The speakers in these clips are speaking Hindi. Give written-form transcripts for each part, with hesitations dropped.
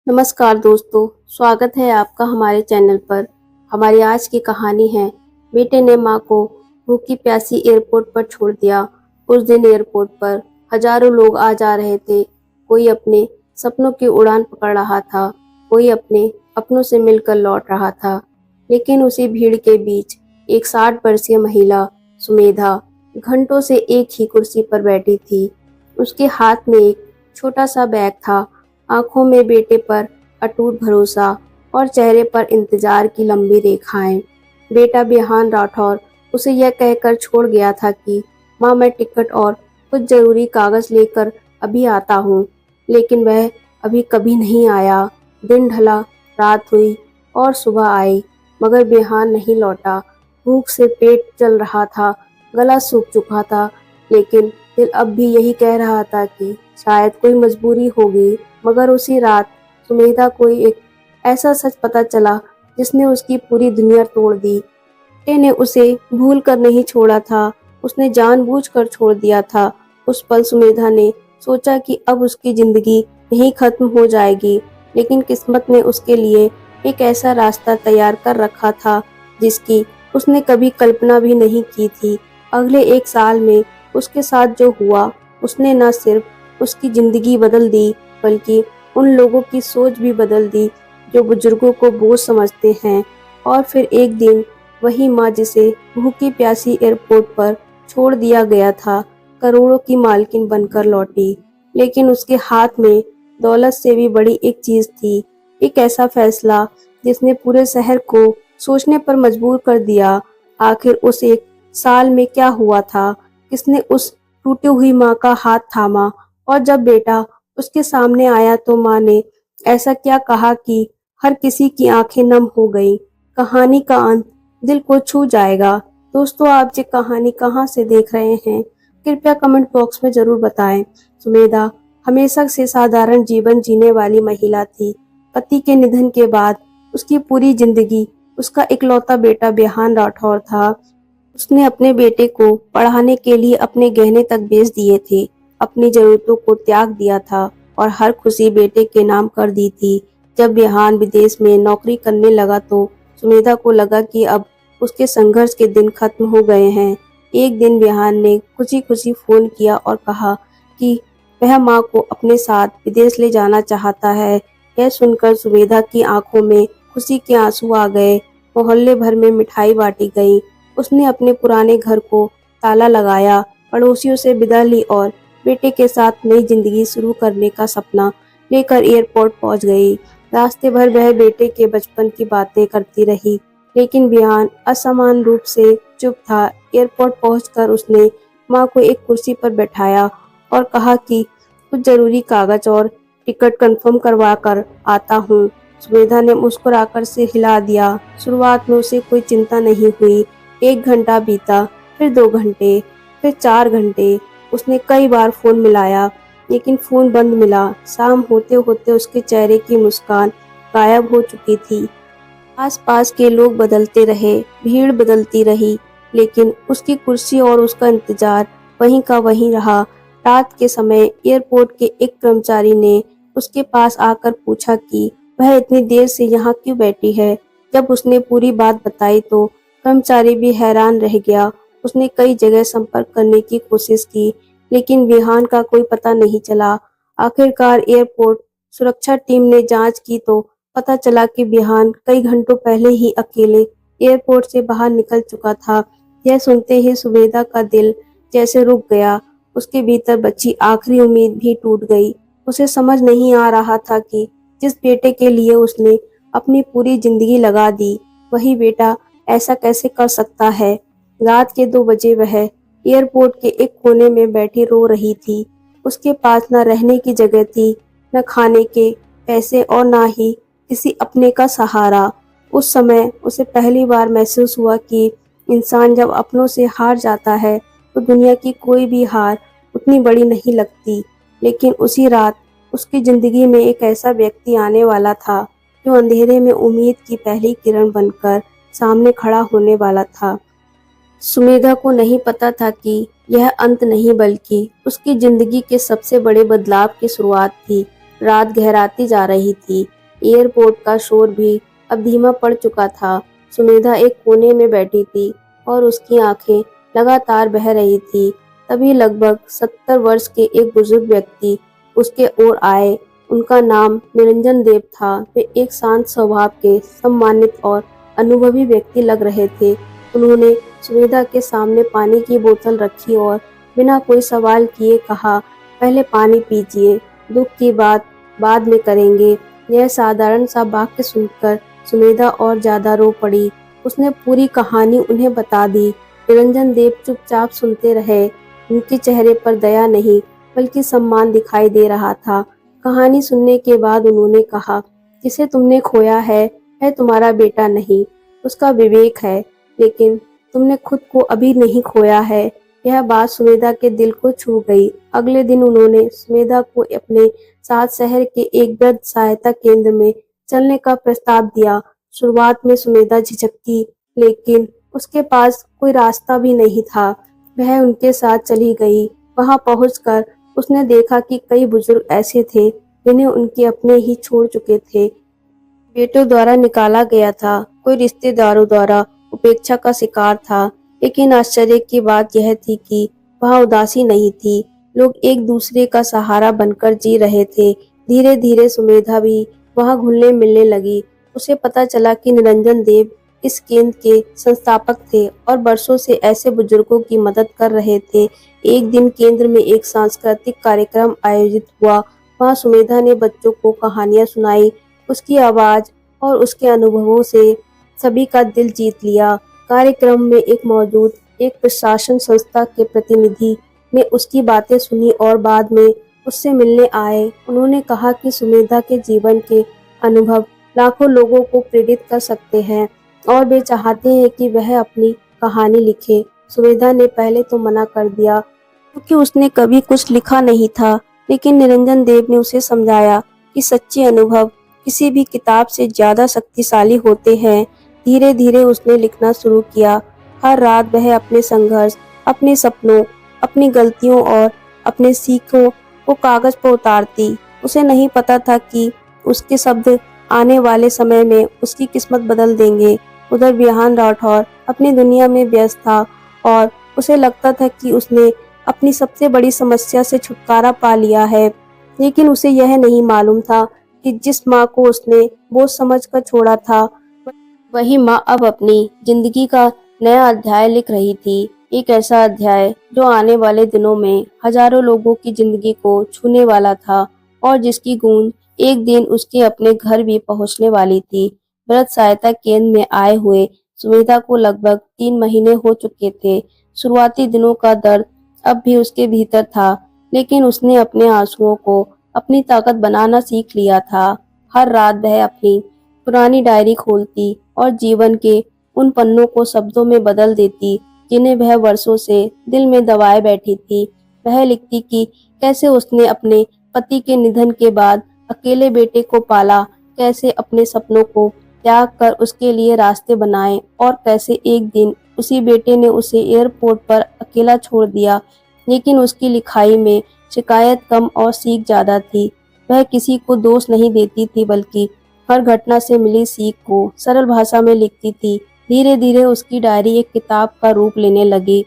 नमस्कार दोस्तों, स्वागत है आपका हमारे चैनल पर। हमारी आज की कहानी है, बेटे ने माँ को भूखी प्यासी एयरपोर्ट पर छोड़ दिया। उस दिन एयरपोर्ट पर हजारों लोग आ जा रहे थे। कोई अपने सपनों की उड़ान पकड़ रहा था, कोई अपने अपनों से मिलकर लौट रहा था। लेकिन उसी भीड़ के बीच एक 60 वर्षीय महिला सुमेधा घंटों से एक ही कुर्सी पर बैठी थी। उसके हाथ में एक छोटा सा बैग था, आंखों में बेटे पर अटूट भरोसा और चेहरे पर इंतजार की लंबी रेखाएं। बेटा बिहान राठौर उसे यह कहकर छोड़ गया था कि माँ, मैं टिकट और कुछ जरूरी कागज लेकर अभी आता हूँ। लेकिन वह अभी कभी नहीं आया। दिन ढला, रात हुई और सुबह आई, मगर बिहान नहीं लौटा। भूख से पेट जल रहा था, गला सूख चुका था, लेकिन दिल अब भी यही कह रहा था कि शायद कोई मजबूरी होगी। मगर उसी रात सुमेधा को एक ऐसा सच पता चला जिसने उसकी पूरी दुनिया तोड़ दी। बेटे ने उसे भूल कर नहीं छोड़ा था, उसने जानबूझकर छोड़ दिया था। उस पल सुमेधा ने सोचा कि अब उसकी जिंदगी यहीं खत्म हो जाएगी, लेकिन किस्मत ने उसके लिए एक ऐसा रास्ता तैयार कर रखा था जिसकी उसने कभी कल्पना भी नहीं की थी। अगले एक साल में उसके साथ जो हुआ, उसने न सिर्फ उसकी जिंदगी बदल दी, बल्कि उन लोगों की सोच भी बदल दी जो बुजुर्गों को बोझ समझते हैं। और फिर एक दिन वही माँ जिसे भूखी प्यासी एयरपोर्ट पर छोड़ दिया गया था, करोड़ों की मालकिन बनकर लौटी। लेकिन उसके हाथ में दौलत से भी बड़ी एक चीज थी, एक ऐसा फैसला जिसने पूरे शहर को सोचने पर मजबूर कर दिया। आखिर उस एक साल में क्या हुआ था? किसने उस टूटी हुई माँ का हाथ थामा? और जब बेटा उसके सामने आया तो माँ ने ऐसा क्या कहा कि हर किसी की आंखें नम हो गईं। कहानी का अंत दिल को छू जाएगा। दोस्तों, आप ये कहानी कहाँ से देख रहे हैं? कृपया कमेंट बॉक्स में जरूर बताएं। सुमेधा हमेशा से साधारण जीवन जीने वाली महिला थी। पति के निधन के बाद उसकी पूरी जिंदगी उसका इकलौता बेटा बिहान राठौर था। उसने अपने बेटे को पढ़ाने के लिए अपने गहने तक बेच दिए थे, अपनी जरूरतों को त्याग दिया था और हर खुशी बेटे के नाम कर दी थी। जब बिहान विदेश में नौकरी करने लगा तो सुमेधा को लगा कि अब उसके संघर्ष के दिन खत्म हो गए हैं। एक दिन बिहान ने खुशी खुशी फोन किया और कहा कि वह माँ को अपने साथ विदेश ले जाना चाहता है। यह सुनकर सुमेधा की आंखों में खुशी के आंसू आ गए। मोहल्ले भर में मिठाई बांटी गई। उसने अपने पुराने घर को ताला लगाया, पड़ोसियों से विदा ली और बेटे के साथ नई जिंदगी शुरू करने का सपना लेकर एयरपोर्ट पहुंच गई। रास्ते भर वह बेटे के बचपन की बातें करती रही, लेकिन बिहान असमान रूप से चुप था। एयरपोर्ट पहुंचकर उसने माँ को एक कुर्सी पर बैठाया और कहा कि कुछ जरूरी कागज और टिकट कंफर्म करवा कर आता हूँ। सुमेधा ने मुस्कुराकर से हिला दिया। शुरुआत में उसे कोई चिंता नहीं हुई। 1 घंटा बीता, फिर 2 घंटे, फिर 4 घंटे। उसने कई बार फोन मिलाया, लेकिन फोन बंद मिला। शाम होते होते उसके चेहरे की मुस्कान गायब हो चुकी थी। आसपास के लोग बदलते रहे, भीड़ बदलती रही, लेकिन उसकी कुर्सी और उसका इंतजार वहीं का वहीं रहा। रात के समय एयरपोर्ट के एक कर्मचारी ने उसके पास आकर पूछा कि वह इतनी देर से यहाँ क्यों बैठी है। जब उसने पूरी बात बताई तो कर्मचारी भी हैरान रह गया। उसने कई जगह संपर्क करने की कोशिश की, लेकिन बिहान का कोई पता नहीं चला। आखिरकार एयरपोर्ट सुरक्षा टीम ने जांच की तो पता चला कि बिहान कई घंटों पहले ही अकेले एयरपोर्ट से बाहर निकल चुका था। यह सुनते ही सुमेधा का दिल जैसे रुक गया। उसके भीतर बची आखिरी उम्मीद भी टूट गई। उसे समझ नहीं आ रहा था कि जिस बेटे के लिए उसने अपनी पूरी जिंदगी लगा दी, वही बेटा ऐसा कैसे कर सकता है। रात के 2 बजे वह एयरपोर्ट के एक कोने में बैठी रो रही थी। उसके पास न रहने की जगह थी, न खाने के पैसे और न ही किसी अपने का सहारा। उस समय उसे पहली बार महसूस हुआ कि इंसान जब अपनों से हार जाता है तो दुनिया की कोई भी हार उतनी बड़ी नहीं लगती। लेकिन उसी रात उसकी जिंदगी में एक ऐसा व्यक्ति आने वाला था जो अंधेरे में उम्मीद की पहली किरण बनकर सामने खड़ा होने वाला था। सुमेधा को नहीं पता था कि यह अंत नहीं, बल्कि उसकी जिंदगी के सबसे बड़े बदलाव की शुरुआत थी। रात गहराती जा रही थी। एयरपोर्ट का शोर भी अब धीमा पड़ चुका था। सुमेधा एक कोने में बैठी थी और उसकी आंखें लगातार बह रही थी। तभी लगभग 70 वर्ष के एक बुजुर्ग व्यक्ति उसके ओर आए। उनका नाम निरंजन देव था। वे एक शांत स्वभाव के, सम्मानित और अनुभवी व्यक्ति लग रहे थे। उन्होंने सुमेधा के सामने पानी की बोतल रखी और बिना कोई सवाल किए कहा, पहले पानी पीजिए, दुख की बात बाद में करेंगे। यह साधारण सा वाक्य सुनकर सुमेधा और ज्यादा रो पड़ी। उसने पूरी कहानी उन्हें बता दी। निरंजन देव चुपचाप सुनते रहे। उनके चेहरे पर दया नहीं बल्कि सम्मान दिखाई दे रहा था। कहानी सुनने के बाद उन्होंने कहा, जिसे तुमने खोया है वह तुम्हारा बेटा नहीं, उसका विवेक है, लेकिन तुमने खुद को अभी नहीं खोया है। यह बात सुमेधा के दिल को छू गई। अगले दिन उन्होंने सुमेधा को अपने साथ शहर के एक वृद्ध सहायता केंद्र में चलने का प्रस्ताव दिया। शुरुआत में सुमेधा झिझकती, लेकिन उसके पास कोई रास्ता भी नहीं था। वह उनके साथ चली गई। वहां पहुंचकर उसने देखा कि कई बुजुर्ग ऐसे थे जिन्हें उनके अपने ही छोड़ चुके थे। बेटों द्वारा निकाला गया था, कोई रिश्तेदारों द्वारा उपेक्षा का शिकार था। लेकिन आश्चर्य की बात यह थी कि वहाँ उदासी नहीं थी। लोग एक दूसरे का सहारा बनकर जी रहे थे। धीरे धीरे सुमेधा भी वहाँ घुलने मिलने लगी। उसे पता चला कि निरंजन देव इस केंद्र के संस्थापक थे और वर्षों से ऐसे बुजुर्गों की मदद कर रहे थे। एक दिन केंद्र में एक सांस्कृतिक कार्यक्रम आयोजित हुआ। वहाँ सुमेधा ने बच्चों को कहानियां सुनाई। उसकी आवाज और उसके अनुभवों से सभी का दिल जीत लिया। कार्यक्रम में मौजूद एक प्रशासन संस्था के प्रतिनिधि ने उसकी बातें सुनी और बाद में उससे मिलने आए। उन्होंने कहा कि सुमेधा के जीवन के अनुभव लाखों लोगों को प्रेरित कर सकते हैं और वे चाहते हैं कि वह अपनी कहानी लिखे। सुमेधा ने पहले तो मना कर दिया क्योंकि उसने कभी कुछ लिखा नहीं था, लेकिन निरंजन देव ने उसे समझाया कि सच्चे अनुभव किसी भी किताब से ज्यादा शक्तिशाली होते हैं। धीरे धीरे उसने लिखना शुरू किया। हर रात वह अपने संघर्ष, अपने सपनों, अपनी गलतियों और अपने सीखों को कागज पर उतारती। उसे नहीं पता था कि उसके शब्द आने वाले समय में उसकी किस्मत बदल देंगे। उधर बिहान राठौर अपनी दुनिया में व्यस्त था और उसे लगता था कि उसने अपनी सबसे बड़ी समस्या से छुटकारा पा लिया है। लेकिन उसे यह नहीं मालूम था कि जिस माँ को उसने बोझ समझकर छोड़ा था, वही माँ अब अपनी जिंदगी का नया अध्याय लिख रही थी। एक ऐसा अध्याय जो आने वाले दिनों में हजारों लोगों की जिंदगी को छूने वाला था और जिसकी गूंज एक दिन उसके अपने घर भी पहुंचने वाली थी। वृद्ध सहायता केंद्र में आए हुए सुमेधा को लगभग 3 महीने हो चुके थे। शुरुआती दिनों का दर्द अब भी उसके भीतर था, लेकिन उसने अपने आंसुओं को अपनी ताकत बनाना सीख लिया था। हर रात वह अपनी पुरानी डायरी खोलती और जीवन के उन पन्नों को शब्दों में बदल देती जिन्हें वह वर्षों से दिल में दबाए बैठी थी। वह लिखती कि कैसे उसने अपने पति के निधन के बाद अकेले बेटे को पाला, कैसे अपने सपनों को त्याग कर उसके लिए रास्ते बनाए और कैसे एक दिन उसी बेटे ने उसे एयरपोर्ट पर अकेला छोड़ दिया। लेकिन उसकी लिखाई में शिकायत कम और सीख ज्यादा थी। वह किसी को दोष नहीं देती थी बल्कि हर घटना से मिली सीख को सरल भाषा में लिखती थी। धीरे धीरे उसकी डायरी एक किताब का रूप लेने लगी।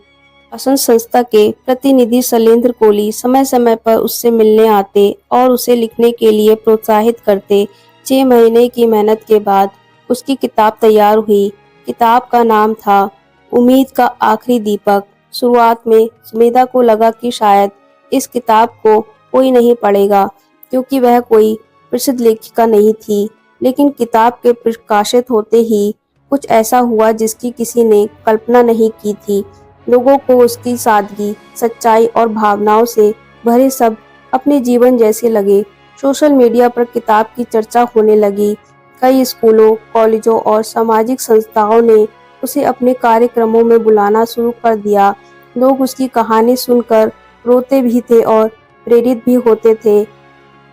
शासन संस्था के प्रतिनिधि शैलेंद्र कोहली समय समय पर उससे मिलने आते और उसे लिखने के लिए प्रोत्साहित करते। 6 महीने की मेहनत के बाद उसकी किताब तैयार हुई। किताब का नाम था उम्मीद का आखिरी दीपक। शुरुआत में सुमेधा को लगा कि शायद इस किताब को कोई नहीं पढ़ेगा क्योंकि वह कोई प्रसिद्ध लेखिका नहीं थी। लेकिन किताब के प्रकाशित होते ही कुछ ऐसा हुआ जिसकी किसी ने कल्पना नहीं की थी। लोगों को उसकी सादगी, सच्चाई और भावनाओं से भरे शब्द अपने जीवन जैसे लगे। सोशल मीडिया पर किताब की चर्चा होने लगी। कई स्कूलों, कॉलेजों और सामाजिक संस्थाओं ने उसे अपने कार्यक्रमों में बुलाना शुरू कर दिया। लोग उसकी कहानी सुनकर रोते भी थे और प्रेरित भी होते थे।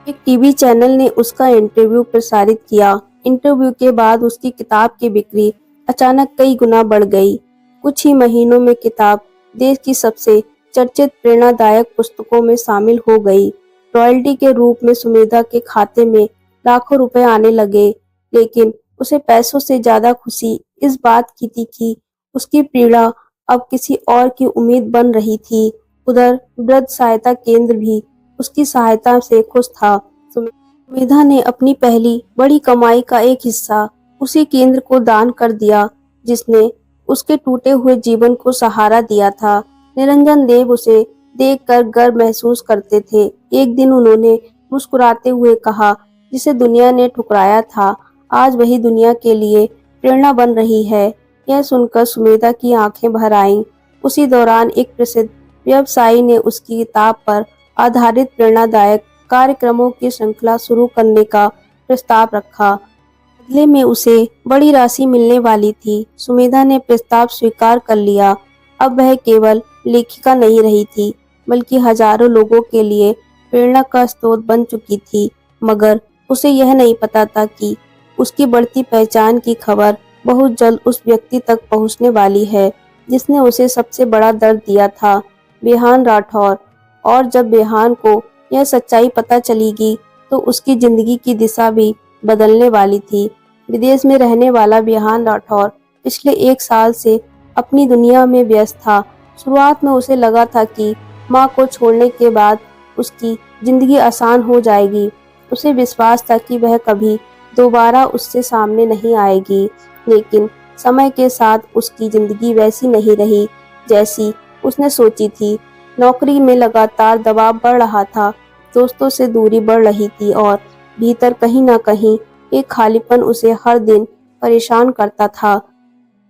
एक टीवी चैनल ने उसका इंटरव्यू प्रसारित किया। इंटरव्यू के बाद उसकी किताब की बिक्री अचानक कई गुना बढ़ गई। कुछ ही महीनों में किताब देश की सबसे चर्चित प्रेरणादायक पुस्तकों में शामिल हो गई। रॉयल्टी के रूप में सुमेधा के खाते में लाखों रुपए आने लगे। लेकिन उसे पैसों से ज्यादा खुशी इस बात की थी कि उसकी पीड़ा अब किसी और की उम्मीद बन रही थी। उधर वृद्ध सहायता केंद्र भी उसकी सहायता से खुश था। सुमेधा ने अपनी पहली बड़ी कमाई का एक हिस्सा उसी केंद्र को दान कर दिया, जिसने उसके टूटे हुए जीवन को सहारा दिया था। निरंजन देव उसे देखकर गर्व महसूस करते थे। एक दिन उन्होंने मुस्कुराते हुए कहा, जिसे दुनिया ने ठुकराया था, आज वही दुनिया के लिए प्रेरणा बन रही है। यह सुनकर सुमेधा की आंखें भर आईं। उसी दौरान एक प्रसिद्ध व्यवसायी ने उसकी किताब पर आधारित प्रेरणादायक कार्यक्रमों की श्रृंखला शुरू करने का प्रस्ताव रखा। बदले में उसे बड़ी राशि मिलने वाली थी। सुमेधा ने प्रस्ताव स्वीकार कर लिया। अब वह केवल लेखिका नहीं रही थी, बल्कि हजारों लोगों के लिए प्रेरणा का स्रोत बन चुकी थी। मगर उसे यह नहीं पता था कि उसकी बढ़ती पहचान की खबर बहुत जल्द उस व्यक्ति तक पहुंचने वाली है, जिसने उसे सबसे बड़ा दर्द दिया था, बिहान राठौर। और जब बिहान को यह सच्चाई पता चलेगी, तो उसकी जिंदगी की दिशा भी बदलने वाली थी। विदेश में रहने वाला बिहान राठौर पिछले 1 साल से अपनी दुनिया में व्यस्त था। शुरुआत में उसे लगा था कि माँ को छोड़ने के बाद उसकी जिंदगी आसान हो जाएगी। उसे विश्वास था कि वह कभी दोबारा उससे सामने नहीं आएगी। लेकिन समय के साथ उसकी जिंदगी वैसी नहीं रही जैसी उसने सोची थी। नौकरी में लगातार दबाव बढ़ रहा था, दोस्तों से दूरी बढ़ रही थी और भीतर कहीं ना कहीं एक खालीपन उसे हर दिन परेशान करता था।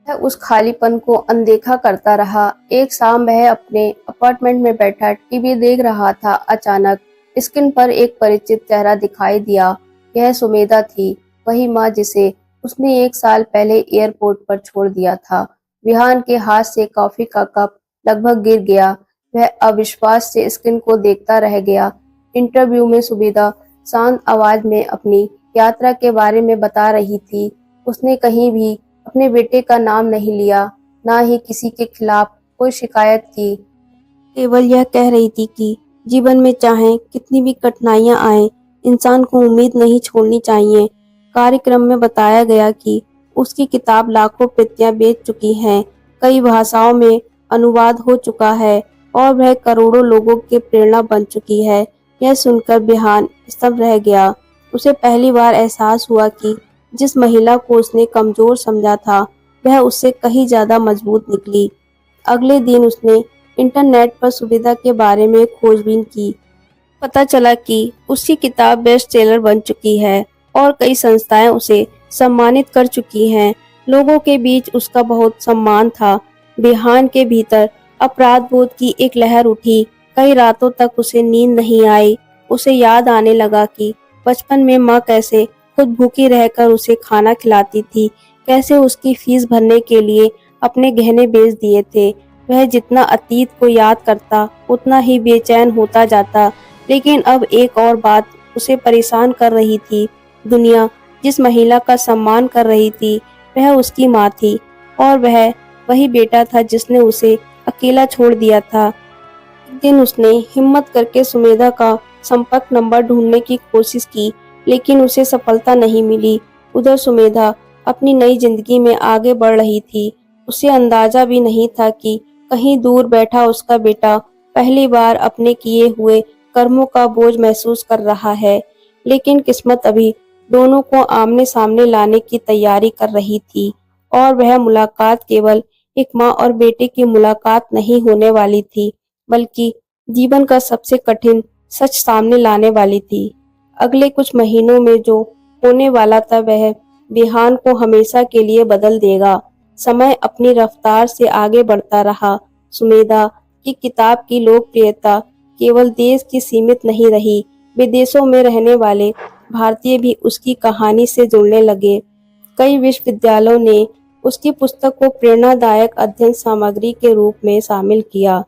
वह उस खालीपन को अनदेखा करता रहा। एक शाम वह अपने अपार्टमेंट में बैठा टीवी देख रहा था। अचानक स्क्रीन पर एक परिचित चेहरा दिखाई दिया। यह सुमेधा थी, वही माँ जिसे उसने 1 साल पहले एयरपोर्ट पर छोड़ दिया था। विहान के हाथ से कॉफी का कप लगभग गिर गया। वह अविश्वास से स्क्रीन को देखता रह गया। इंटरव्यू में सुमेधा शांत आवाज में अपनी यात्रा के बारे में बता रही थी। उसने कहीं भी अपने बेटे का नाम नहीं लिया, ना ही किसी के खिलाफ कोई शिकायत की। केवल यह कह रही थी कि जीवन में चाहे कितनी भी कठिनाइयां आए, इंसान को उम्मीद नहीं छोड़नी चाहिए। कार्यक्रम में बताया गया कि उसकी किताब लाखों प्रतियां बेच चुकी हैं, कई भाषाओं में अनुवाद हो चुका है और वह करोड़ों लोगों की प्रेरणा बन चुकी है। यह सुनकर बिहान स्तब्ध रह गया। उसे पहली बार एहसास हुआ कि जिस महिला को उसने कमजोर समझा था, वह उससे कहीं ज्यादा मजबूत निकली। अगले दिन उसने इंटरनेट पर सुमेधा के बारे में खोजबीन की। पता चला कि उसकी किताब बेस्ट सेलर बन चुकी है और कई संस्थाएं उसे सम्मानित कर चुकी हैं। लोगों के बीच उसका बहुत सम्मान था। बिहान के भीतर अपराध बोध की एक लहर उठी। कई रातों तक उसे नींद नहीं आई। उसे याद आने लगा कि बचपन में माँ कैसे खुद भूखी रहकर उसे खाना खिलाती थी, कैसे उसकी फीस भरने के लिए अपने गहने बेच दिए थे। वह जितना अतीत को याद करता, उतना ही बेचैन होता जाता। लेकिन अब एक और बात उसे परेशान कर रही थी। दुनिया जिस महिला का सम्मान कर रही थी, वह उसकी माँ थी और वह वही बेटा था जिसने उसे अकेला छोड़ दिया था। एक दिन उसने हिम्मत करके सुमेधा का संपर्क नंबर ढूंढने की कोशिश की, लेकिन उसे सफलता नहीं मिली। उधर सुमेधा अपनी नई जिंदगी में आगे बढ़ रही थी। उसे अंदाजा भी नहीं था कि कहीं दूर बैठा उसका बेटा पहली बार अपने किए हुए कर्मों का बोझ महसूस कर रहा है। लेकिन किस्मत अभी दोनों को आमने सामने लाने की तैयारी कर रही थी और वह मुलाकात केवल एक माँ और बेटे की मुलाकात नहीं होने वाली थी, बल्कि जीवन का सबसे कठिन सच सामने लाने वाली थी। अगले कुछ महीनों में जो होने वाला था, वह बिहान को हमेशा के लिए बदल देगा। समय अपनी रफ्तार से आगे बढ़ता रहा। सुमेधा की किताब की लोकप्रियता केवल देश की सीमित नहीं रही, विदेशों में रहने वाले भारतीय भी उसकी कहानी से जुड़ने लगे। कई विश्वविद्यालयों ने उसकी पुस्तक को प्रेरणादायक अध्ययन सामग्री के रूप में शामिल किया।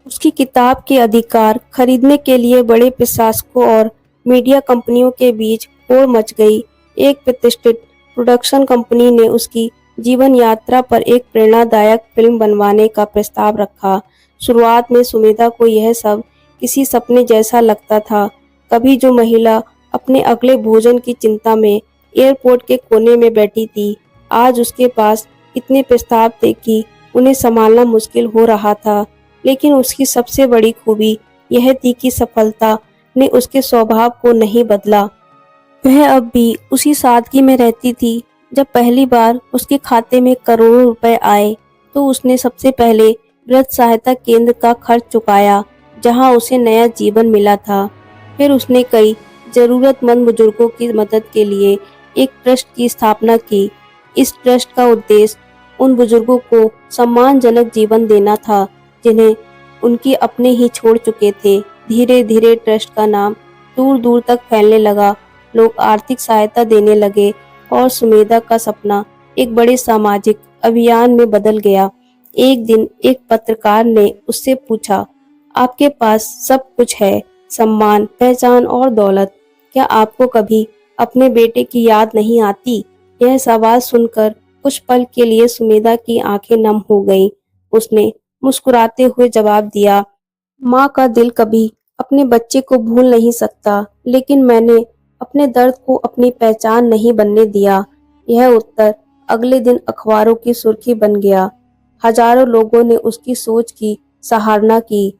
उसकी किताब के अधिकार खरीदने के लिए बड़े प्रशासकों और मीडिया कंपनियों के बीच होड़ मच गई। एक प्रतिष्ठित प्रोडक्शन कंपनी ने उसकी जीवन यात्रा पर एक प्रेरणादायक फिल्म बनवाने का प्रस्ताव रखा। शुरुआत में सुमेधा को यह सब किसी सपने जैसा लगता था। कभी जो महिला अपने अगले भोजन की चिंता में एयरपोर्ट के कोने में बैठी थी, आज उसके पास इतने प्रस्ताव थे कि उन्हें संभालना मुश्किल हो रहा था। लेकिन उसकी सबसे बड़ी खूबी यह थी कि सफलता ने उसके स्वभाव को नहीं बदला। वह अब भी उसी सादगी में रहती थी। जब पहली बार उसके खाते में करोड़ों रुपए आए, तो उसने सबसे पहले वृद्ध सहायता केंद्र का खर्च चुकाया, जहां उसे नया जीवन मिला था। फिर उसने कई जरूरतमंद बुजुर्गों की मदद के लिए एक ट्रस्ट की स्थापना की। इस ट्रस्ट का उद्देश्य उन बुजुर्गों को सम्मानजनक जीवन देना था, जिन्हें उनकी अपने ही छोड़ चुके थे। धीरे धीरे ट्रस्ट का नाम दूर दूर तक फैलने लगा, लोग आर्थिक सहायता देने लगे और सुमेधा का सपना एक बड़े सामाजिक अभियान में बदल गया। एक दिन एक पत्रकार ने उससे पूछा, आपके पास सब कुछ है, सम्मान, पहचान और दौलत, क्या आपको कभी अपने बेटे की याद नहीं आती? यह सवाल सुनकर कुछ पल के लिए सुमेधा की आंखें नम हो गईं। उसने मुस्कुराते हुए जवाब दिया, माँ का दिल कभी अपने बच्चे को भूल नहीं सकता, लेकिन मैंने अपने दर्द को अपनी पहचान नहीं बनने दिया। यह उत्तर अगले दिन अखबारों की सुर्खी बन गया। हजारों लोगों ने उसकी सोच की सराहना की।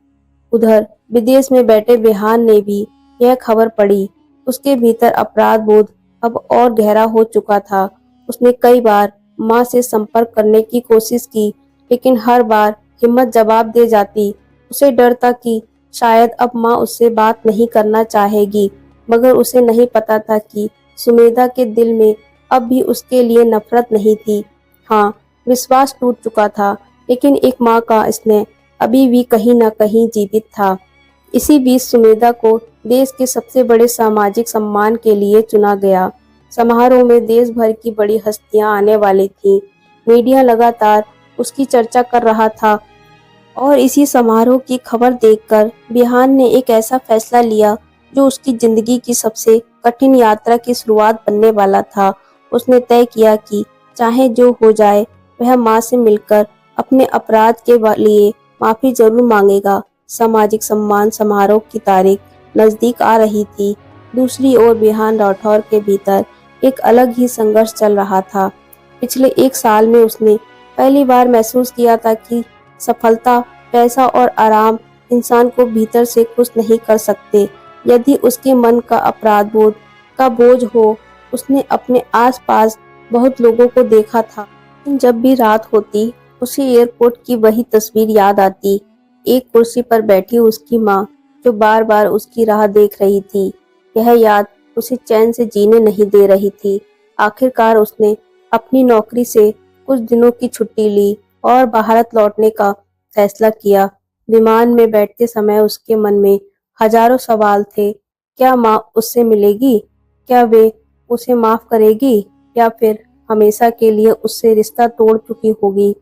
उधर विदेश में बैठे बिहान ने भी यह खबर पढ़ी। उसके भीतर अपराध बोध अब और गहरा हो चुका था। उसने कई बार माँ से संपर्क करने की कोशिश की, लेकिन हर बार हिम्मत जवाब दे जाती। उसे डर था कि शायद अब माँ उससे बात नहीं करना चाहेगी, मगर उसे नहीं पता था कि सुमेधा के दिल में अब भी उसके लिए नफरत नहीं थी। हाँ, विश्वास टूट चुका था, लेकिन एक माँ का स्नेह अभी भी कहीं न कहीं जीवित था। इसी बीच सुमेधा को देश के सबसे बड़े सामाजिक सम्मान के लिए चुना गया। समारोह में देश भर की बड़ी हस्तियां आने वाली थीं। मीडिया लगातार उसकी चर्चा कर रहा था और इसी समारोह की खबर देखकर बिहान ने एक ऐसा फैसला लिया जो उसकी जिंदगी की सबसे कठिन यात्रा की शुरुआत बनने वाला था। उसने तय किया कि चाहे जो हो जाए, वह माँ से मिलकर अपने अपराध के लिए माफी जरूर मांगेगा। सामाजिक सम्मान समारोह की तारीख नजदीक आ रही थी। दूसरी ओर बिहान राठौर के भीतर एक अलग ही संघर्ष चल रहा था। पिछले एक साल में उसने पहली बार महसूस किया था कि सफलता, पैसा और आराम इंसान को भीतर से खुश नहीं कर सकते यदि उसके मन का अपराध बोध का बोझ हो। उसने अपने आसपास बहुत लोगों को देखा था, लेकिन जब भी रात होती उसे एयरपोर्ट की वही तस्वीर याद आती, एक कुर्सी पर बैठी उसकी माँ जो बार बार उसकी राह देख रही थी। यह याद उसे चैन से जीने नहीं दे रही थी। आखिरकार उसने अपनी नौकरी से कुछ दिनों की छुट्टी ली और भारत लौटने का फैसला किया। विमान में बैठते समय उसके मन में हजारों सवाल थे। क्या माँ उससे मिलेगी? क्या वे उसे माफ करेगी, या फिर हमेशा के लिए उससे रिश्ता तोड़ चुकी होगी?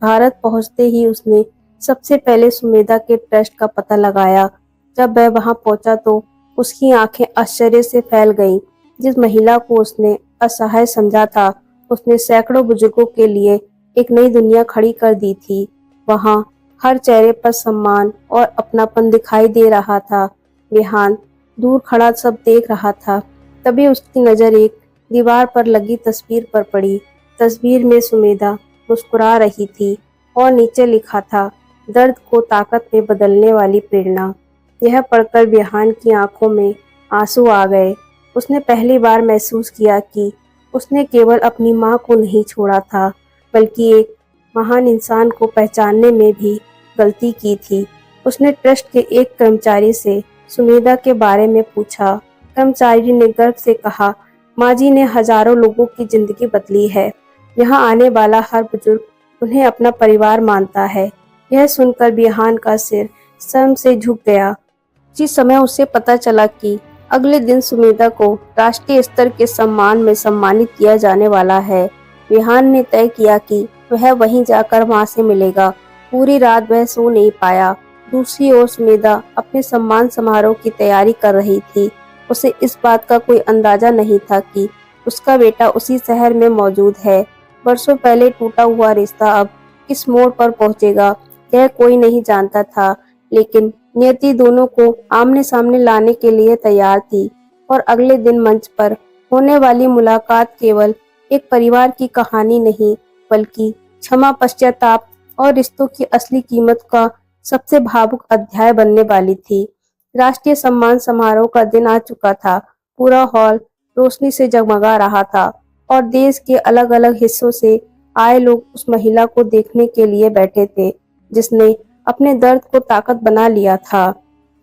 भारत पहुंचते ही उसने सबसे पहले सुमेधा के ट्रस्ट का पता लगाया। जब वह वहां पहुंचा तो उसकी आंखें आश्चर्य से फैल गईं। जिस महिला को उसने असहाय समझा था, उसने सैकड़ों बुजुर्गों के लिए एक नई दुनिया खड़ी कर दी थी। वहां हर चेहरे पर सम्मान और अपनापन दिखाई दे रहा था। विहान दूर खड़ा सब देख रहा था। तभी उसकी नजर एक दीवार पर लगी तस्वीर पर पड़ी। तस्वीर में सुमेधा मुस्कुरा रही थी और नीचे लिखा था, दर्द को ताकत में बदलने वाली प्रेरणा। यह पढ़कर विहान की आंखों में आंसू आ गए। उसने पहली बार महसूस किया कि उसने केवल अपनी माँ को नहीं छोड़ा था, बल्कि एक महान इंसान को पहचानने में भी गलती की थी। उसने ट्रस्ट के एक कर्मचारी से सुमेधा के बारे में पूछा। कर्मचारी ने गर्व से कहा, माँ जी ने हजारों लोगों की जिंदगी बदली है। यहाँ आने वाला हर बुजुर्ग उन्हें अपना परिवार मानता है। यह सुनकर बिहान का सिर शर्म से झुक गया। जिस समय उसे पता चला कि अगले दिन सुमेधा को राष्ट्रीय स्तर के सम्मान में सम्मानित किया जाने वाला है, विहान ने तय किया कि वह वहीं जाकर मां से मिलेगा। पूरी रात वह सो नहीं पाया। दूसरी ओर सुमेधा अपने सम्मान समारोह की तैयारी कर रही थी। उसे इस बात का कोई अंदाजा नहीं था कि उसका बेटा उसी शहर में मौजूद है। वर्षों पहले टूटा हुआ रिश्ता अब किस मोड़ पर पहुंचेगा, यह कोई नहीं जानता था, लेकिन नियति दोनों को आमने सामने लाने के लिए तैयार थी और अगले दिन मंच पर होने वाली मुलाकात केवल एक परिवार की कहानी नहीं बल्कि क्षमा, पश्चाताप और रिश्तों की असली कीमत का सबसे भावुक अध्याय बनने वाली थी। राष्ट्रीय सम्मान समारोह का दिन आ चुका था। पूरा हॉल रोशनी से जगमगा रहा था और देश के अलग अलग हिस्सों से आए लोग उस महिला को देखने के लिए बैठे थे जिसने अपने दर्द को ताकत बना लिया था।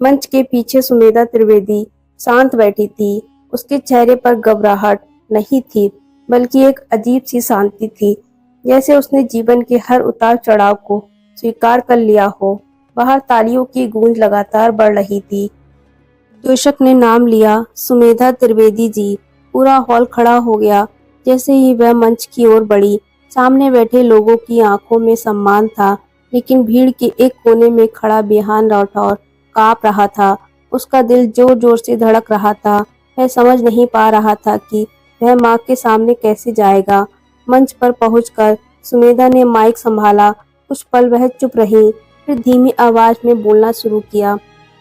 मंच के पीछे सुमेधा त्रिवेदी शांत बैठी थी। उसके चेहरे पर घबराहट नहीं थी बल्कि एक अजीब सी शांति थी, जैसे उसने जीवन के हर उतार चढ़ाव को स्वीकार कर लिया हो। बाहर तालियों की गूंज लगातार बढ़ रही थी। दर्शक ने नाम लिया, सुमेधा त्रिवेदी जी। पूरा हॉल खड़ा हो गया। जैसे ही वह मंच की ओर बढ़ी, सामने बैठे लोगों की आंखों में सम्मान था, लेकिन भीड़ के एक कोने में खड़ा बिहान राठौर कांप रहा था। उसका दिल जोर जोर से धड़क रहा था। वह समझ नहीं पा रहा था कि वह माँ के सामने कैसे जाएगा। मंच पर पहुंचकर सुमेधा ने माइक संभाला। कुछ पल वह चुप रही, फिर धीमी आवाज में बोलना शुरू किया।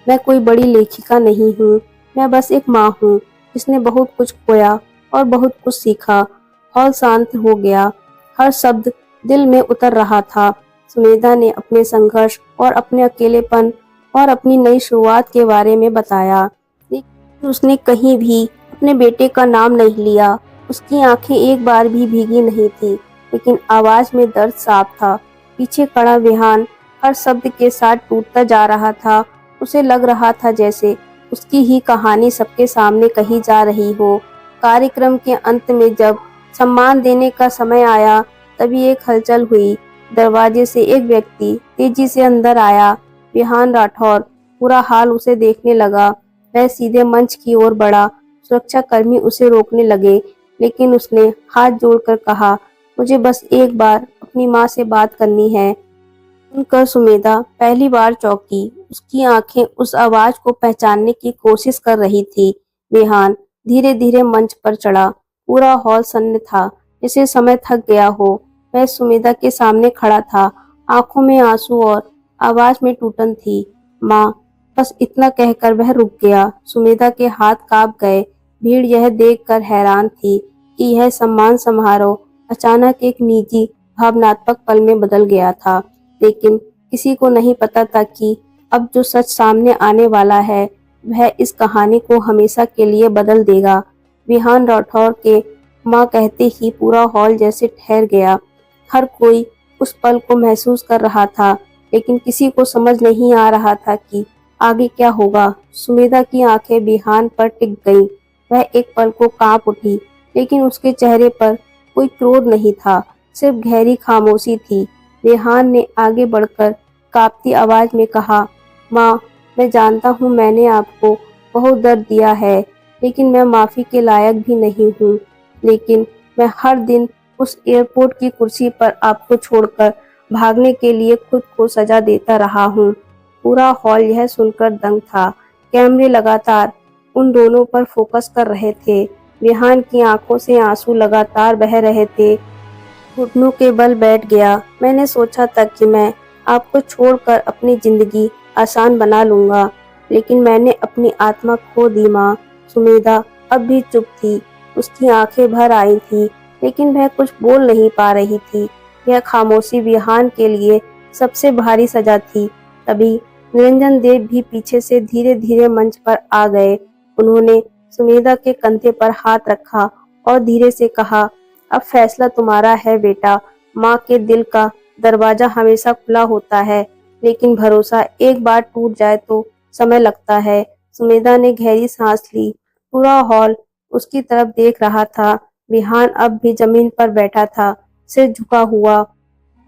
मैं कोई बड़ी लेखिका नहीं हूँ, मैं बस एक माँ हूँ जिसने बहुत कुछ खोया और बहुत कुछ सीखा। हॉल शांत हो गया। हर शब्द दिल में उतर रहा था। सुमेधा ने अपने संघर्ष और अपने अकेलेपन और अपनी नई शुरुआत के बारे में बताया, लेकिन उसने कहीं भी अपने बेटे का नाम नहीं लिया। उसकी आंखें एक बार भी भीगी नहीं थी, लेकिन आवाज में दर्द साफ था। पीछे खड़ा विहान हर शब्द के साथ टूटता जा रहा था। उसे लग रहा था जैसे उसकी ही कहानी सबके सामने कही जा रही हो। कार्यक्रम के अंत में जब सम्मान देने का समय आया, तभी एक हलचल हुई। दरवाजे से एक व्यक्ति तेजी से अंदर आया, बिहान राठौर। पूरा हाल उसे देखने लगा। वह सीधे मंच की ओर बढ़ा। सुरक्षा कर्मी उसे रोकने लगे, लेकिन उसने हाथ जोड़कर कहा, मुझे बस एक बार अपनी माँ से बात करनी है। सुनकर सुमेधा पहली बार चौंकी। उसकी आंखें उस आवाज को पहचानने की कोशिश कर रही थी। विहान धीरे धीरे मंच पर चढ़ा। पूरा हॉल सन्न था, जैसे समय थक गया हो। वह सुमेधा के सामने खड़ा था, आंखों में आंसू और आवाज में टूटन थी। माँ, बस इतना कहकर वह रुक गया। सुमेधा के हाथ कांप गए। भीड़ यह देखकर हैरान थी कि यह सम्मान समारोह अचानक एक निजी भावनात्मक पल में बदल गया था, लेकिन किसी को नहीं पता था कि अब जो सच सामने आने वाला है वह इस कहानी को हमेशा के लिए बदल देगा। विहान राठौर के माँ कहते ही पूरा हॉल जैसे ठहर गया। हर कोई उस पल को महसूस कर रहा था, लेकिन किसी को समझ नहीं आ रहा था कि आगे क्या होगा। सुमेधा की आंखें बिहान पर टिक गईं। वह एक पल को कांप उठी, लेकिन उसके चेहरे पर कोई क्रोध नहीं था, सिर्फ गहरी खामोशी थी। रेहान ने आगे बढ़कर कांपती आवाज में कहा, माँ, मैं जानता हूँ मैंने आपको बहुत दर्द दिया है, लेकिन मैं माफी के लायक भी नहीं हूँ। लेकिन मैं हर दिन उस एयरपोर्ट की कुर्सी पर आपको छोड़कर भागने के लिए खुद को सजा देता रहा हूँ। पूरा हॉल यह सुनकर दंग था। कैमरे लगातार उन दोनों पर फोकस कर रहे थे। विहान की आंखों से आंसू लगातार बह रहे थे। घुटनों के बल बैठ गया। मैंने सोचा था कि मैं आपको छोड़कर अपनी जिंदगी आसान बना लूंगा, लेकिन मैंने अपनी आत्मा खो दी। माँ। सुमेधा अब भी चुप थी। उसकी आंखें भर आई थी, लेकिन वह कुछ बोल नहीं पा रही थी। यह खामोशी विहान के लिए सबसे भारी सजा थी। तभी निरंजन देव भी पीछे से धीरे धीरे मंच पर आ गए। उन्होंने सुमेधा के कंधे पर हाथ रखा और धीरे से कहा, अब फैसला तुम्हारा है बेटा। माँ के दिल का दरवाजा हमेशा खुला होता है, लेकिन भरोसा एक बार टूट जाए तो समय लगता है। सुमेधा ने गहरी सांस ली। पूरा हॉल उसकी तरफ देख रहा था। विहान अब भी जमीन पर बैठा था, सिर झुका हुआ।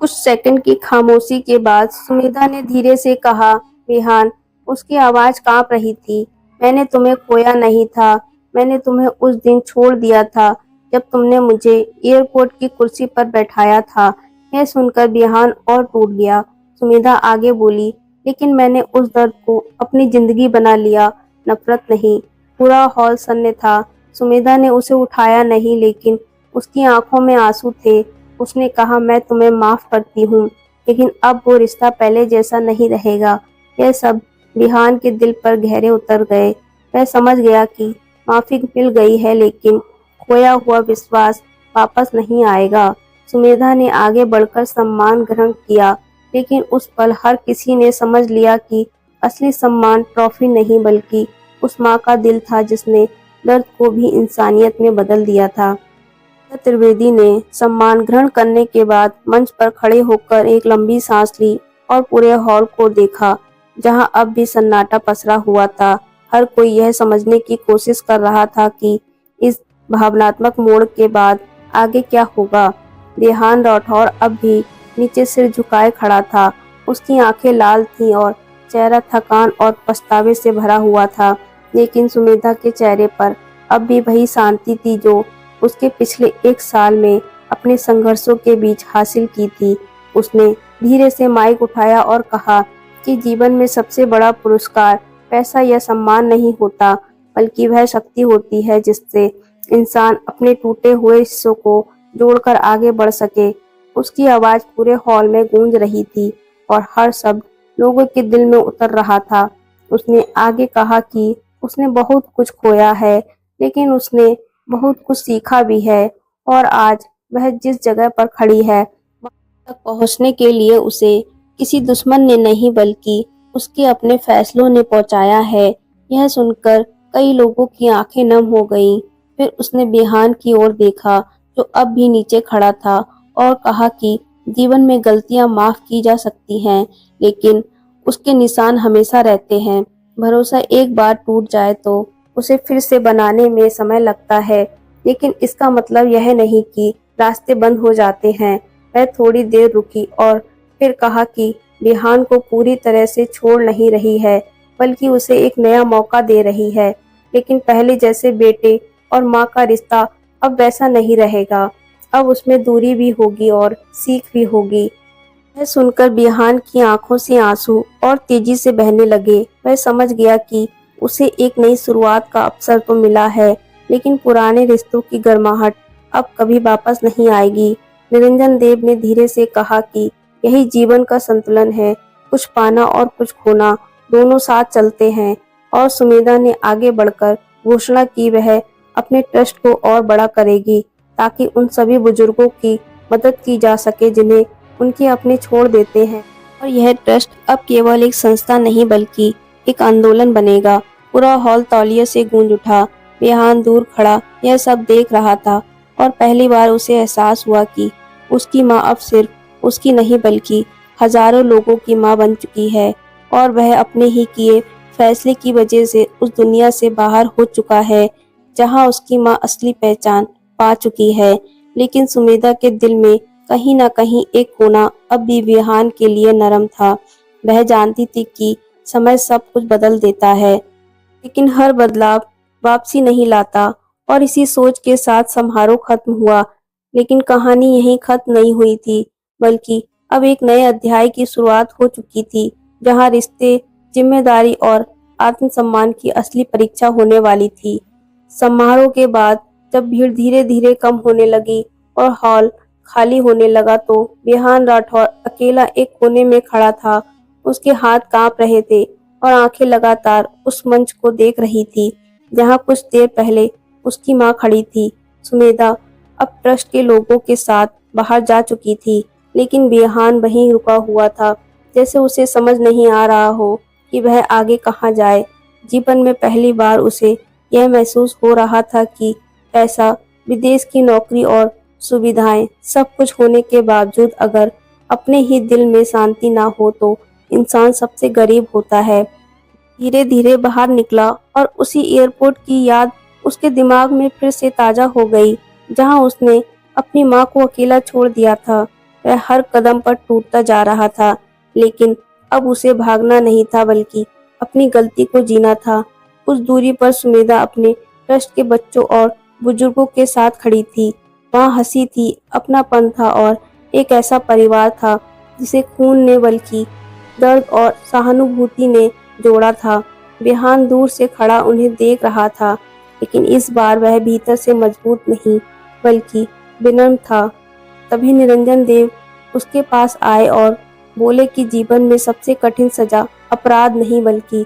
कुछ सेकंड की खामोशी के बाद सुमेधा ने धीरे से कहा, विहान। उसकी आवाज कांप रही थी, मैंने तुम्हें खोया नहीं था। मैंने तुम्हें उस दिन छोड़ दिया था जब तुमने मुझे एयरपोर्ट की कुर्सी पर बैठाया था। यह सुनकर विहान और टूट गया। सुमेधा आगे बोली, लेकिन मैंने उस दर्द को अपनी जिंदगी बना लिया, नफरत नहीं। पूरा हॉल सन्ने था। सुमेधा ने उसे उठाया नहीं, लेकिन उसकी आंखों में आंसू थे। उसने कहा, मैं तुम्हें माफ करती हूँ, लेकिन अब वो रिश्ता पहले जैसा नहीं रहेगा। यह सब बिहान के दिल पर गहरे उतर गए। वह समझ गया कि माफी मिल गई है, लेकिन खोया हुआ विश्वास वापस नहीं आएगा। सुमेधा ने आगे बढ़कर सम्मान ग्रहण किया, लेकिन उस पल हर किसी ने समझ लिया कि असली सम्मान ट्रॉफी नहीं बल्कि उस माँ का दिल था जिसने दर्द को भी इंसानियत में बदल दिया था। त्रिवेदी ने सम्मान ग्रहण करने के बाद मंच पर खड़े होकर एक लंबी सांस ली और पूरे हॉल को देखा, जहां अब भी सन्नाटा पसरा हुआ था। हर कोई यह समझने की कोशिश कर रहा था कि इस भावनात्मक मोड़ के बाद आगे क्या होगा। रेहान राठौर अब भी नीचे सिर झुकाए खड़ा था। उसकी आंखें लाल थीं और चेहरा थकान और पछतावे से भरा हुआ था, लेकिन सुमेधा के चेहरे पर अब भी वही शांति थी जो उसके पिछले 1 साल में अपने संघर्षों के बीच हासिल की थी। उसने धीरे से माइक उठाया और कहा कि जीवन में सबसे बड़ा पुरस्कार पैसा या सम्मान नहीं होता, बल्कि वह शक्ति होती है जिससे इंसान अपने टूटे हुए हिस्सों को जोड़कर आगे बढ़ सके। उसकी आवाज पूरे हॉल में गूंज रही थी और हर शब्द लोगों के दिल में उतर रहा था। उसने आगे कहा कि उसने बहुत कुछ खोया है, लेकिन उसने बहुत कुछ सीखा भी है, और आज वह जिस जगह पर खड़ी है वहां तक पहुंचने के लिए उसे किसी दुश्मन ने नहीं बल्कि उसके अपने फैसलों ने पहुंचाया है। यह सुनकर कई लोगों की आंखें नम हो गईं। फिर उसने बिहान की ओर देखा, जो अब भी नीचे खड़ा था, और कहा कि जीवन में गलतियां माफ की जा सकती हैं, लेकिन उसके निशान हमेशा रहते हैं। भरोसा एक बार टूट जाए तो उसे फिर से बनाने में समय लगता है, लेकिन इसका मतलब यह नहीं कि रास्ते बंद हो जाते हैं। वह थोड़ी देर रुकी और फिर कहा कि बिहान को पूरी तरह से छोड़ नहीं रही है, बल्कि उसे एक नया मौका दे रही है। लेकिन पहले जैसे बेटे और माँ का रिश्ता अब वैसा नहीं रहेगा। अब उसमें दूरी भी होगी और सीख भी होगी। यह सुनकर बिहान की आंखों से आंसू और तेजी से बहने लगे। वह समझ गया कि उसे एक नई शुरुआत का अवसर तो मिला है, लेकिन पुराने रिश्तों की गर्माहट अब कभी वापस नहीं आएगी। निरंजन देव ने धीरे से कहा कि यही जीवन का संतुलन है, कुछ पाना और कुछ खोना दोनों साथ चलते हैं। और सुमेधा ने आगे बढ़कर घोषणा की वह अपने ट्रस्ट को और बड़ा करेगी, ताकि उन सभी बुजुर्गों की मदद की जा सके जिन्हें उनके अपने छोड़ देते हैं। और यह ट्रस्ट अब केवल एक संस्था नहीं बल्कि एक आंदोलन बनेगा। पूरा हॉल तौलिये से गूंज उठा। रेहान दूर खड़ा यह सब देख रहा था और पहली बार उसे एहसास हुआ कि उसकी माँ अब सिर्फ उसकी नहीं बल्कि हजारों लोगों की माँ बन चुकी है, और वह अपने ही किए फैसले की वजह से उस दुनिया से बाहर हो चुका है जहाँ उसकी माँ असली पहचान पा चुकी है। लेकिन सुमेधा के दिल में कहीं ना कहीं एक कोना अब भी रेहान के लिए नरम था। वह जानती थी कि समय सब कुछ बदल देता है, लेकिन हर बदलाव वापसी नहीं लाता। और इसी सोच के साथ समारोह खत्म हुआ। लेकिन कहानी यहीं खत्म नहीं हुई थी, बल्कि अब एक नए अध्याय की शुरुआत हो चुकी थी, जहां रिश्ते, जिम्मेदारी और आत्मसम्मान की असली परीक्षा होने वाली थी। समारोह के बाद जब भीड़ धीरे धीरे कम होने लगी और हॉल खाली होने लगा, तो रेहान राठौर अकेला एक कोने में खड़ा था। उसके हाथ कांप रहे थे और आंखें लगातार उस मंच को देख रही थी जहां कुछ देर पहले उसकी मां खड़ी थी। सुमेधा अब ट्रस्ट के लोगों के साथ बाहर जा चुकी थी, लेकिन रेहान वहीं रुका हुआ था, जैसे उसे समझ नहीं आ रहा हो कि वह आगे कहाँ जाए। जीवन में पहली बार उसे यह महसूस हो रहा था कि पैसा, विदेश की नौकरी और सुविधाएं सब कुछ होने के बावजूद अगर अपने ही दिल में शांति ना हो तो इंसान सबसे गरीब होता है। धीरे धीरे बाहर निकला और उसी एयरपोर्ट की याद उसके दिमाग में फिर से ताजा हो गई, जहां उसने अपनी मां को अकेला छोड़ दिया था। वह हर कदम पर टूटता जा रहा था, लेकिन अब उसे भागना नहीं था बल्कि अपनी गलती को जीना था। कुछ दूरी पर सुमेधा अपने ट्रस्ट के बच्चों और बुजुर्गों के साथ खड़ी थी। वहाँ हंसी थी, अपनापन था और एक ऐसा परिवार था जिसे खून ने बल्कि दर्द और सहानुभूति ने जोड़ा था। रेहान दूर से खड़ा उन्हें देख रहा था, लेकिन इस बार वह भीतर से मजबूत नहीं बल्कि विनम्र था। तभी निरंजन देव उसके पास आए और बोले कि जीवन में सबसे कठिन सजा अपराध नहीं बल्कि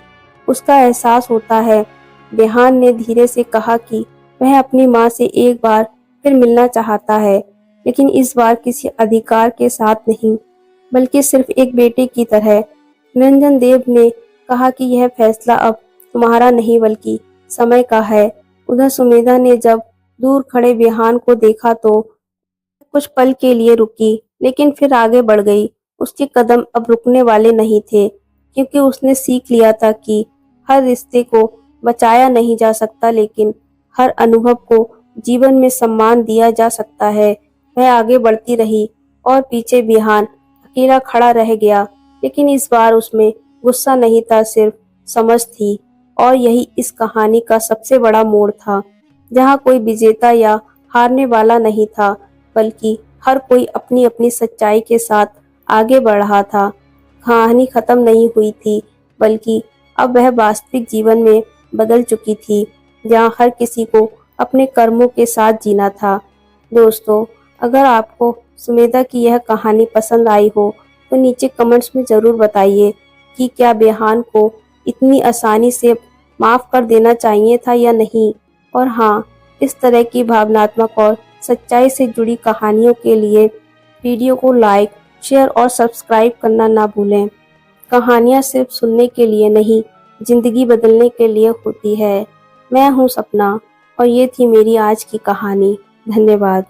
उसका एहसास होता है। बेहान ने धीरे से कहा कि वह अपनी माँ से एक बार फिर मिलना चाहता है, लेकिन इस बार किसी अधिकार के साथ नहीं, बल्कि सिर्फ एक बेटे की तरह। निरंजन देव ने कहा कि यह फैसला अब तुम्हारा नहीं बल्कि समय का है। उधर सुमेधा ने जब दूर खड़े बेहान को देखा तो कुछ पल के लिए रुकी, लेकिन फिर आगे बढ़ गई। उसके कदम अब रुकने वाले नहीं थे, क्योंकि उसने सीख लिया था कि हर रिश्ते को बचाया नहीं जा सकता, लेकिन हर अनुभव को जीवन में सम्मान दिया जा सकता है। वह आगे बढ़ती रही और पीछे बिहान अकेला खड़ा रह गया, लेकिन इस बार उसमें गुस्सा नहीं था, सिर्फ समझ थी। और यही इस कहानी का सबसे बड़ा मोड़ था, जहाँ कोई विजेता या हारने वाला नहीं था, बल्कि हर कोई अपनी अपनी सच्चाई के साथ आगे बढ़ रहा था। कहानी खत्म नहीं हुई थी, बल्कि अब वह वास्तविक जीवन में बदल चुकी थी, जहाँ हर किसी को अपने कर्मों के साथ जीना था। दोस्तों, अगर आपको सुमेधा की यह कहानी पसंद आई हो तो नीचे कमेंट्स में ज़रूर बताइए कि क्या बेहान को इतनी आसानी से माफ़ कर देना चाहिए था या नहीं। और हाँ, इस तरह की भावनात्मक और सच्चाई से जुड़ी कहानियों के लिए वीडियो को लाइक, शेयर और सब्सक्राइब करना ना भूलें। कहानियाँ सिर्फ सुनने के लिए नहीं, जिंदगी बदलने के लिए होती है। मैं हूँ सपना और ये थी मेरी आज की कहानी। धन्यवाद।